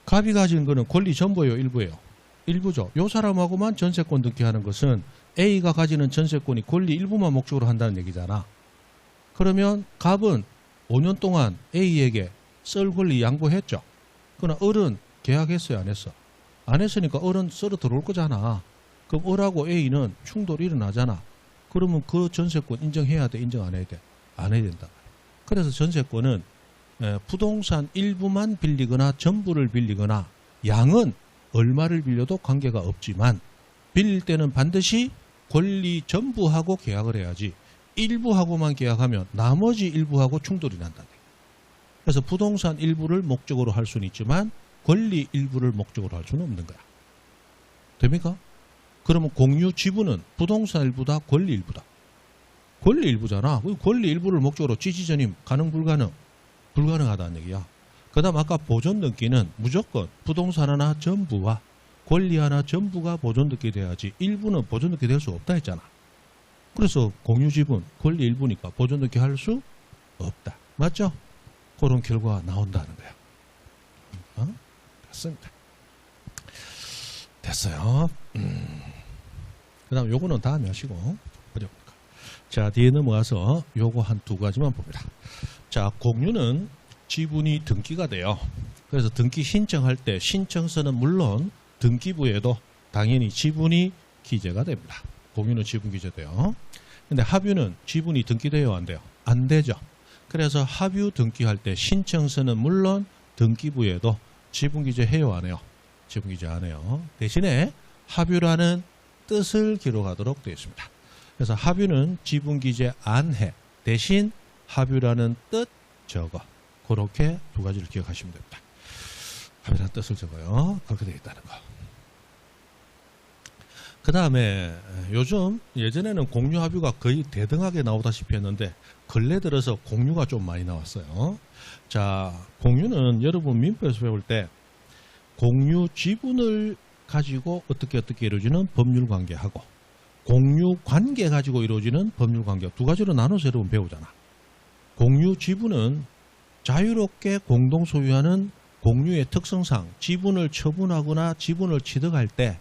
갑이 가진 거는 권리 전부예요? 일부예요? 일부죠. 요 사람하고만 전세권 등기하는 것은 A가 가지는 전세권이 권리 일부만 목적으로 한다는 얘기잖아. 그러면 갑은 5년 동안 A에게 썰 권리 양보했죠. 그러나 을은 계약했어요? 안 했어? 안 했으니까 을은 썰어 들어올 거잖아. 그럼 을하고 A는 충돌이 일어나잖아. 그러면 그 전세권 인정해야 돼? 인정 안 해야 돼? 안 해야 된다. 그래서 전세권은 부동산 일부만 빌리거나 전부를 빌리거나 양은 얼마를 빌려도 관계가 없지만 빌릴 때는 반드시 권리 전부하고 계약을 해야지 일부하고만 계약하면 나머지 일부하고 충돌이 난다. 그래서 부동산 일부를 목적으로 할 수는 있지만 권리 일부를 목적으로 할 수는 없는 거야. 됩니까? 그러면 공유 지분은 부동산 일부다, 권리 일부다. 권리 일부잖아. 권리 일부를 목적으로 찌찌전임 가능 불가능? 불가능하다는 얘기야. 그 다음 아까 보존 등기는 무조건 부동산 하나 전부와 권리 하나 전부가 보존 등기 돼야지 일부는 보존 등기 될 수 없다 했잖아. 그래서 공유 지분 권리 일부니까 보존 등기 할 수 없다. 맞죠? 그런 결과가 나온다는 거야. 됐습니다. 됐습니다. 됐어요. 그 다음 요거는 다음에 하시고 어려우니까. 자, 뒤에 넘어가서 요거 한 두 가지만 봅니다. 자, 공유는 지분이 등기가 돼요. 그래서 등기 신청할 때 신청서는 물론 등기부에도 당연히 지분이 기재가 됩니다. 공유는 지분 기재돼요. 근데 합유는 지분이 등기돼요, 안 돼요? 안 되죠. 그래서 합유 등기할 때 신청서는 물론 등기부에도 지분 기재해요, 안 해요? 지분 기재 안 해요. 대신에 합유라는 뜻을 기록하도록 되어 있습니다. 그래서 합유는 지분 기재 안 해. 대신 합유라는 뜻 적어. 그렇게 두 가지를 기억하시면 됩니다. 합유라는 뜻을 적어요. 그렇게 되어 있다는 거. 그 다음에 요즘 예전에는 공유 합유가 거의 대등하게 나오다시피 했는데 근래 들어서 공유가 좀 많이 나왔어요. 자, 공유는 여러분 민법에서 배울 때 공유 지분을 가지고 어떻게 이루어지는 법률 관계하고 공유 관계 가지고 이루어지는 법률 관계 두 가지로 나눠서 여러분 배우잖아. 공유 지분은 자유롭게 공동 소유하는 공유의 특성상 지분을 처분하거나 지분을 취득할 때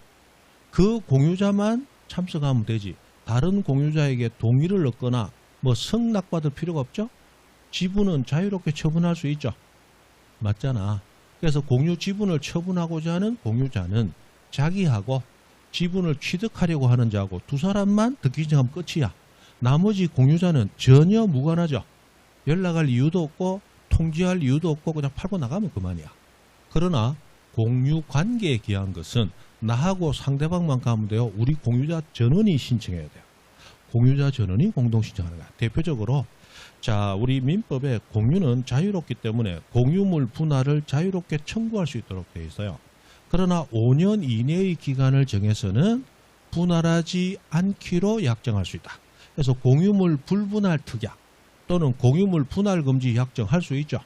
그 공유자만 참석하면 되지 다른 공유자에게 동의를 얻거나 뭐 승낙받을 필요가 없죠. 지분은 자유롭게 처분할 수 있죠. 맞잖아. 그래서 공유 지분을 처분하고자 하는 공유자는 자기하고 지분을 취득하려고 하는 자하고 두 사람만 등기 신청하면 끝이야. 나머지 공유자는 전혀 무관하죠. 연락할 이유도 없고 통지할 이유도 없고 그냥 팔고 나가면 그만이야. 그러나 공유 관계에 기한 것은 나하고 상대방만 가면 돼요. 우리 공유자 전원이 신청해야 돼요. 공유자 전원이 공동 신청하는 거야. 대표적으로 자, 우리 민법에 공유는 자유롭기 때문에 공유물 분할을 자유롭게 청구할 수 있도록 되어 있어요. 그러나 5년 이내의 기간을 정해서는 분할하지 않기로 약정할 수 있다. 그래서 공유물 불분할 특약 또는 공유물 분할 금지 약정할 수 있죠.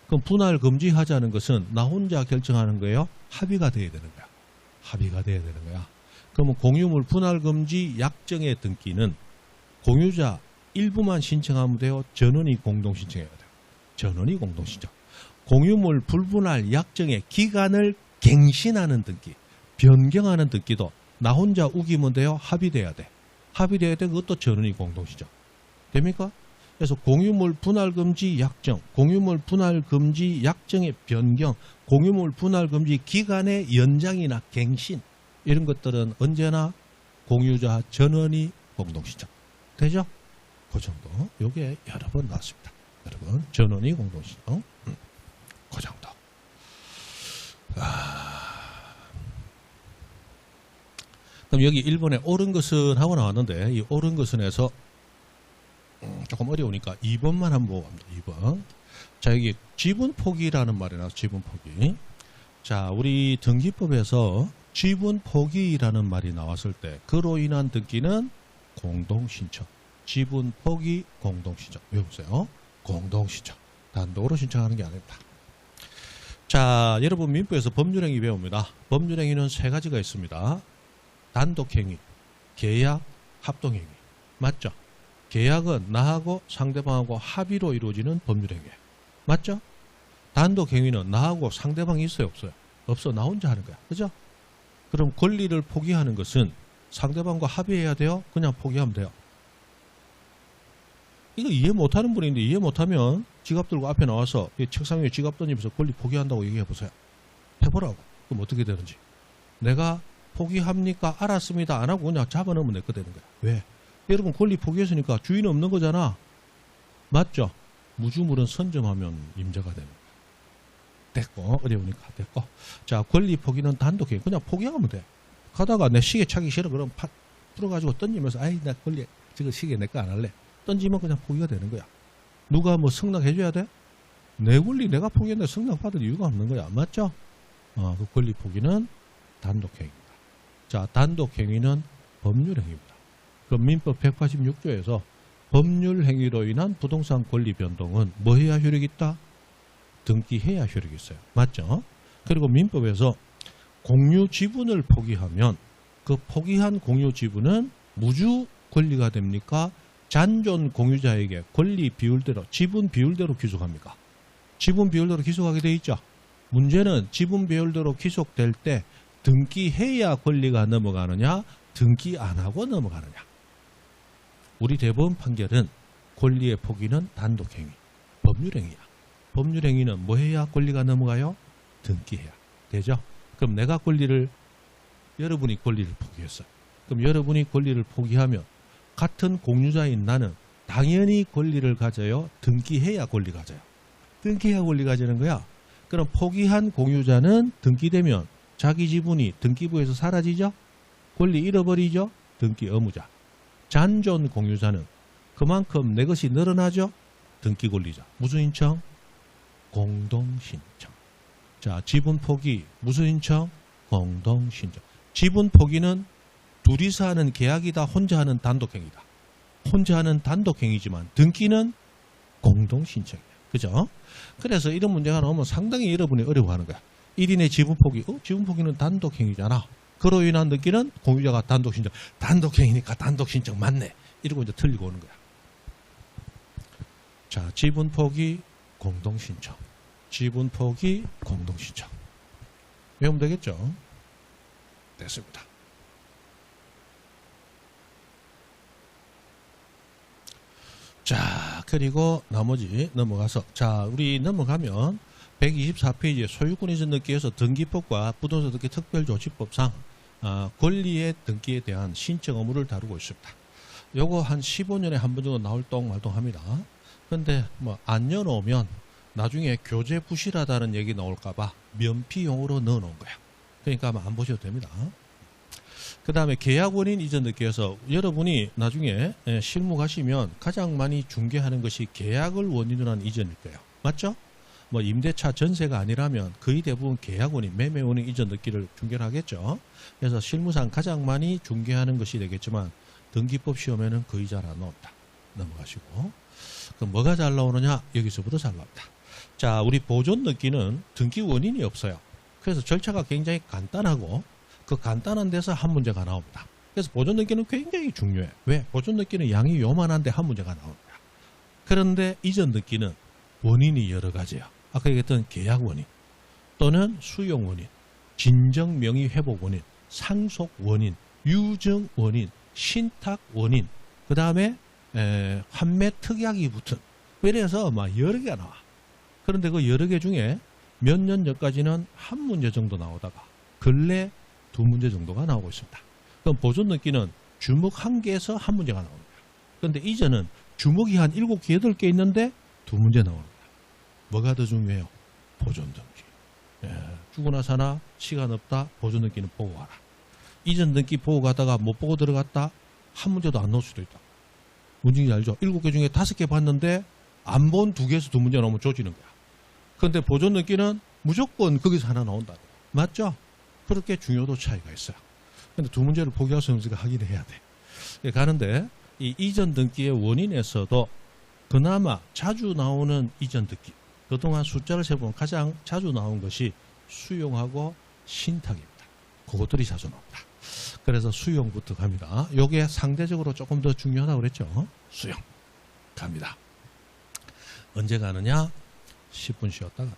그럼 분할 금지하자는 것은 나 혼자 결정하는 거예요? 합의가 돼야 되는 거야. 합의가 돼야 되는 거야. 그러면 공유물 분할 금지 약정의 등기는 공유자 일부만 신청하면 돼요? 전원이 공동 신청해야 돼요? 전원이 공동 신청. 공유물 불분할 약정의 기간을 갱신하는 등기, 변경하는 등기도 나 혼자 우기면 돼요? 합의돼야 돼. 합의돼야 돼. 그것도 전원이 공동 신청. 됩니까? 그래서 공유물 분할 금지 약정, 공유물 분할 금지 약정의 변경, 공유물 분할 금지 기간의 연장이나 갱신 이런 것들은 언제나 공유자 전원이 공동 신청. 되죠? 그 정도. 요게 여러 번 나왔습니다. 여러분, 전원이 공동 신청. 그 정도. 그럼 여기 1번에 옳은 것은 하고 나왔는데 이 옳은 것은에서 조금 어려우니까 2번만 한번 보고 갑니다. 2번. 자, 여기 지분 포기라는 말이 나와서 지분 포기. 자, 우리 등기법에서 지분 포기라는 말이 나왔을 때 그로 인한 등기는 공동 신청. 지분 포기 공동 신청. 외우세요. 공동 신청. 단독으로 신청하는 게 아닙니다. 자, 여러분 민법에서 법률행위 배웁니다. 법률행위는 세 가지가 있습니다. 단독행위, 계약, 합동행위. 맞죠? 계약은 나하고 상대방하고 합의로 이루어지는 법률행위예요. 맞죠? 단독행위는 나하고 상대방이 있어요, 없어요? 없어. 나 혼자 하는 거야. 그죠? 그럼 권리를 포기하는 것은 상대방과 합의해야 돼요? 그냥 포기하면 돼요? 이거 이해 못하는 분인데 이해 못하면 지갑 들고 앞에 나와서 책상 위에 지갑 던지면서 권리 포기한다고 얘기해 보세요. 해보라고. 그럼 어떻게 되는지. 내가 포기합니까? 알았습니다. 안 하고 그냥 잡아넣으면 내 거 되는 거야. 왜? 여러분 권리 포기했으니까 주인 없는 거잖아. 맞죠? 무주물은 선점하면 임자가 되는 거야. 됐고 어려우니까 됐고. 자, 권리 포기는 단독행위. 그냥 포기하면 돼. 가다가 내 시계 차기 싫어. 그럼 팍 풀어가지고 던지면서 아이 나 권리 저거 시계 내 거 안 할래. 던지면 그냥 포기가 되는 거야. 누가 뭐 승낙해줘야 돼? 내 권리 내가 포기했는데 승낙받을 이유가 없는 거야. 맞죠? 그 권리 포기는 단독행위입니다. 자, 단독행위는 법률행위입니다. 그럼 민법 186조에서 법률행위로 인한 부동산 권리 변동은 뭐 해야 효력이 있다? 등기해야 효력이 있어요. 맞죠? 그리고 민법에서 공유 지분을 포기하면 그 포기한 공유 지분은 무주 권리가 됩니까? 잔존 공유자에게 권리 비율대로 지분 비율대로 귀속합니까? 지분 비율대로 귀속하게 돼 있죠. 문제는 지분 비율대로 귀속될 때 등기해야 권리가 넘어가느냐, 등기 안 하고 넘어가느냐. 우리 대법원 판결은 권리의 포기는 단독행위, 법률행위야. 법률행위는 뭐 해야 권리가 넘어가요? 등기해야. 되죠? 그럼 내가 여러분이 권리를 포기했어요. 그럼 여러분이 권리를 포기하면 같은 공유자인 나는 당연히 권리를 가져요? 등기해야 권리 가져요? 등기해야 권리 가지는 거야. 그럼 포기한 공유자는 등기되면 자기 지분이 등기부에서 사라지죠? 권리 잃어버리죠? 등기 의무자. 잔존 공유자는 그만큼 내 것이 늘어나죠? 등기 권리자. 무슨 신청? 공동신청. 자, 지분 포기 무슨 신청? 공동신청. 지분 포기는 둘이서 하는 계약이다, 혼자 하는 단독행위다. 혼자 하는 단독행위지만 등기는 공동신청이야. 그죠? 그래서 이런 문제가 나오면 상당히 여러분이 어려워하는 거야. 1인의 지분 포기, 지분 포기는 단독행위잖아. 그로 인한 등기는 공유자가 단독신청. 단독행위니까 단독신청 맞네. 이러고 이제 틀리고 오는 거야. 자, 지분 포기, 공동신청. 지분 포기, 공동신청. 외우면 되겠죠? 됐습니다. 자, 그리고 나머지 넘어가서, 자, 우리 넘어가면 124페이지에 소유권 이전 등기에서 등기법과 부동산 등기 특별조치법상 권리의 등기에 대한 신청 의무를 다루고 있습니다. 요거 한 15년에 한 번 정도 나올 똥말똥합니다. 근데 뭐 안 열어오면 나중에 교재 부실하다는 얘기 나올까봐 면피용으로 넣어놓은 거야. 그러니까 아마 안 보셔도 됩니다. 그 다음에 계약 원인 이전 등기에서 여러분이 나중에 실무 가시면 가장 많이 중개하는 것이 계약을 원인으로 한 이전일 거예요. 맞죠? 뭐 임대차 전세가 아니라면 거의 대부분 계약 원인, 매매 원인 이전 등기를 중개를 하겠죠. 그래서 실무상 가장 많이 중개하는 것이 되겠지만 등기법 시험에는 거의 잘 안 나옵니다. 넘어가시고. 그럼 뭐가 잘 나오느냐? 여기서부터 잘 나옵니다. 자, 우리 보존 등기는 등기 원인이 없어요. 그래서 절차가 굉장히 간단하고 그 간단한 데서 한 문제가 나옵니다. 그래서 보존 등기는 굉장히 중요해. 왜? 보존 등기는 양이 요만한데 한 문제가 나옵니다. 그런데 이전 등기는 원인이 여러 가지예요. 아까 얘기했던 계약 원인 또는 수용 원인, 진정 명의 회복 원인, 상속 원인, 유증 원인, 신탁 원인, 그 다음에 환매 특약이 붙은, 이래서 막 여러 개가 나와. 그런데 그 여러 개 중에 몇 년 전까지는 한 문제 정도 나오다가 근래 두 문제 정도가 나오고 있습니다. 그럼 보존 등기는 주목 한 개에서 한 문제가 나오는 거예요. 그런데 이전은 주목이 한 7개, 8개 있는데 두 문제 나오는 거예요. 뭐가 더 중요해요? 보존 등기. 죽으나 사나 시간 없다. 보존 등기는 보고 가라. 이전 등기 보고 가다가 못 보고 들어갔다. 한 문제도 안 나올 수도 있다. 문제인지 알죠? 7개 중에 5개 봤는데 안 본 2개에서 두 문제 나오면 조지는 거야. 그런데 보존 등기는 무조건 거기서 하나 나온다. 맞죠? 그렇게 중요도 차이가 있어요. 근데 두 문제를 포기할 수 없으니까 하긴 해야 돼. 가는데 이 이전 등기의 원인에서도 그나마 자주 나오는 이전 등기, 그동안 숫자를 세보면 가장 자주 나온 것이 수용하고 신탁입니다. 그것들이 자주 나옵니다. 그래서 수용부터 갑니다. 요게 상대적으로 조금 더 중요하다고 그랬죠. 수용 갑니다. 언제 가느냐? 10분 쉬었다가